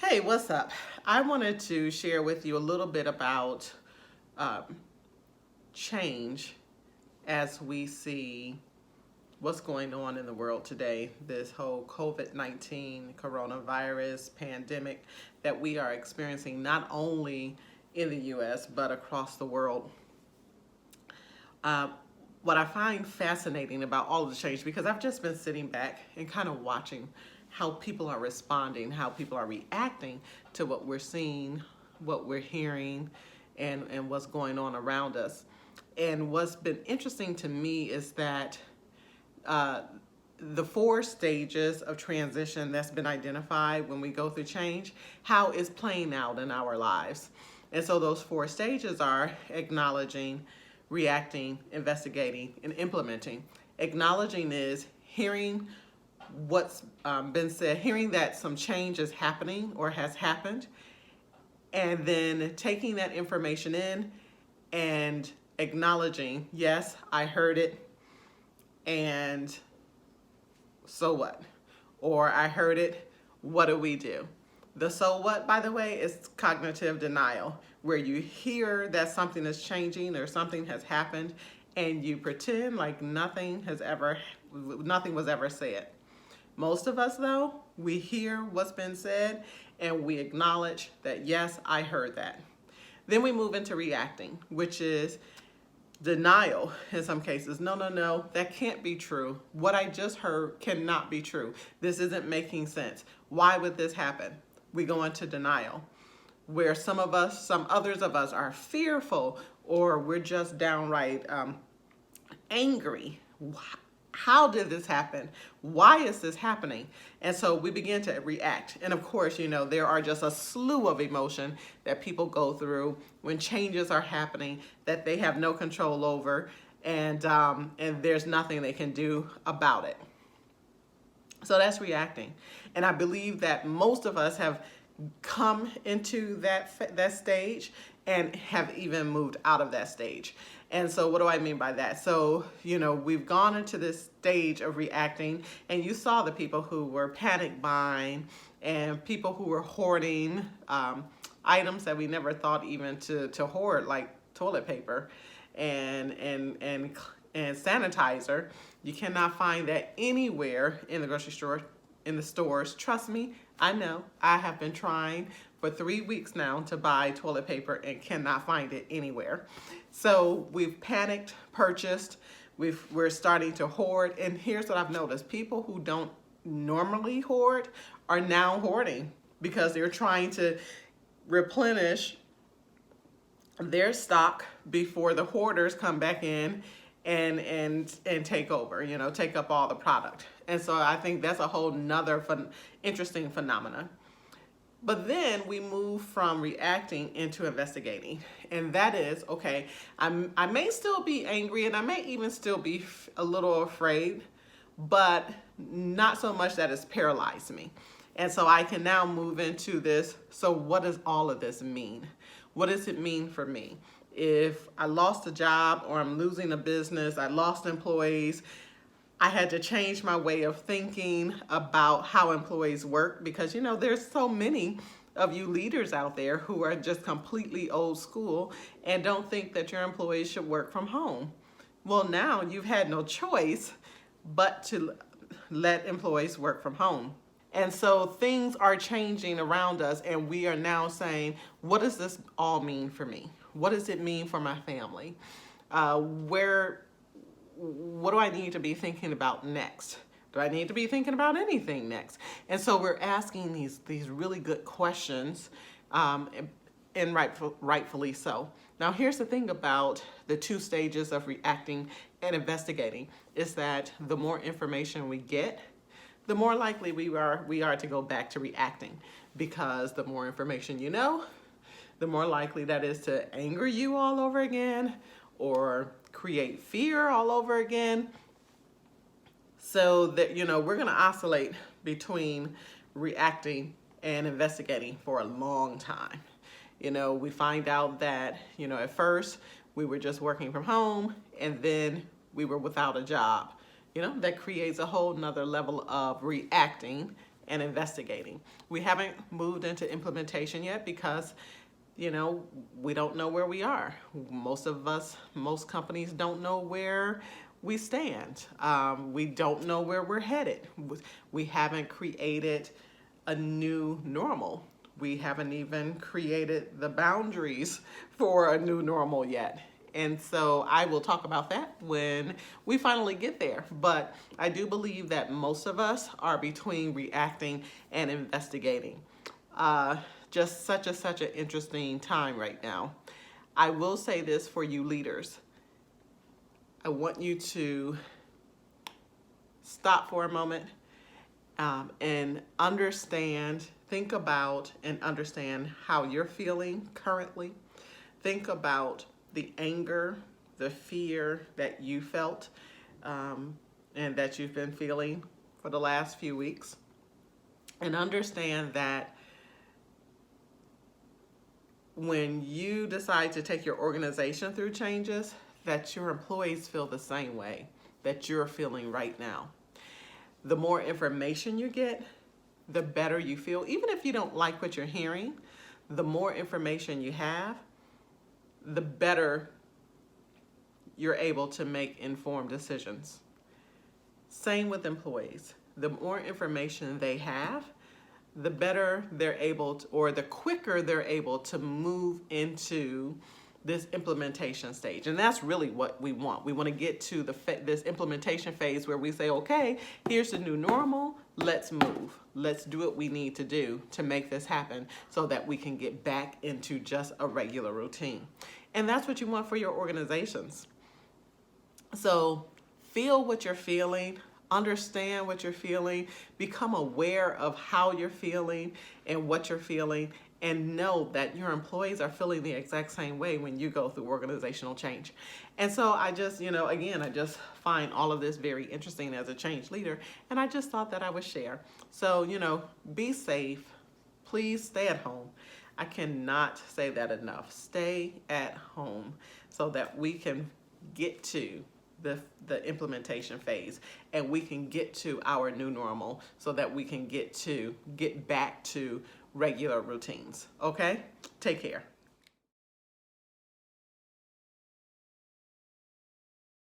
Hey, what's up? I wanted to share with you a little bit about um, change as we see what's going on in the world today. This whole COVID-19 coronavirus pandemic that we are experiencing not only in the US but across the world. Uh, what I find fascinating about all of the change, because I've just been sitting back and kind of watching how people are responding, how people are reacting to what we're seeing, what we're hearing, and what's going on around us. And what's been interesting to me is that uh, the 4 stages of transition that's been identified when we go through change, how it's playing out in our lives. And so those 4 stages are acknowledging, reacting, investigating, and implementing. Acknowledging is hearing what's been said, hearing that some change is happening or has happened, and then taking that information in and acknowledging, yes, I heard it, and so what? Or I heard it, what do we do? The so what, by the way, is cognitive denial, where you hear that something is changing or something has happened and you pretend like nothing was ever said. Most of us, though, we hear what's been said and we acknowledge that, yes, I heard that. Then we move into reacting, which is denial in some cases. No, that can't be true. What I just heard cannot be true. This isn't making sense. Why would this happen? We go into denial, where some others of us are fearful, or we're just downright angry. How did this happen? Why is this happening? And so we begin to react. And of course, there are just a slew of emotion that people go through when changes are happening that they have no control over, and there's nothing they can do about it. So that's reacting. And I believe that most of us have come into that stage and have even moved out of that stage. And so what do I mean by that? So, we've gone into this stage of reacting, and you saw the people who were panic buying and people who were hoarding items that we never thought even to hoard, like toilet paper and sanitizer. You cannot find that anywhere in the grocery store, in the stores. Trust me, I know. I have been trying for 3 weeks now to buy toilet paper and cannot find it anywhere. So we've panicked, purchased, we're starting to hoard. And here's what I've noticed. People who don't normally hoard are now hoarding because they're trying to replenish their stock before the hoarders come back in and take over, take up all the product. And so I think that's a whole nother interesting phenomenon. But then we move from reacting into investigating. And that is, okay, I may still be angry and I may even still be a little afraid, but not so much that it's paralyzed me. And so I can now move into this. So what does all of this mean? What does it mean for me? If I lost a job or I'm losing a business, I lost employees, I had to change my way of thinking about how employees work, because there's so many of you leaders out there who are just completely old school and don't think that your employees should work from home. Well, now you've had no choice but to let employees work from home. And so things are changing around us, and we are now saying, what does this all mean for me? What does it mean for my family? What do I need to be thinking about next? Do I need to be thinking about anything next? And so we're asking these really good questions, and rightfully so. Now, here's the thing about the 2 stages of reacting and investigating, is that the more information we get, the more likely we are to go back to reacting, because the more information you know, the more likely that is to anger you all over again or create fear all over again. So that, we're going to oscillate between reacting and investigating for a long time. We find out that, at first we were just working from home, and then we were without a job. That creates a whole nother level of reacting and investigating. We haven't moved into implementation yet because we don't know where we are. Most companies don't know where we stand. We don't know where we're headed. We haven't created a new normal. We haven't even created the boundaries for a new normal yet. And so I will talk about that when we finally get there. But I do believe that most of us are between reacting and investigating. Just such an interesting time right now. I will say this for you leaders. I want you to stop for a moment and think about and understand how you're feeling currently. Think about the anger, the fear that you felt and that you've been feeling for the last few weeks. And understand that when you decide to take your organization through changes, that your employees feel the same way that you're feeling right now. The more information you get, the better you feel. Even if you don't like what you're hearing, the more information you have, the better you're able to make informed decisions. Same with employees. The more information they have, the better they're able to, or the quicker they're able to move into this implementation stage. And that's really what we want. We want to get to this implementation phase where we say, okay, here's the new normal. Let's move. Let's do what we need to do to make this happen so that we can get back into just a regular routine. And that's what you want for your organizations. So feel what you're feeling. Understand what you're feeling, become aware of how you're feeling and what you're feeling, and know that your employees are feeling the exact same way when you go through organizational change. And so I just, I just find all of this very interesting as a change leader, and I just thought that I would share. So, be safe. Please stay at home. I cannot say that enough. Stay at home so that we can get to the implementation phase and we can get to our new normal so that we can get back to regular routines. Okay? Take care.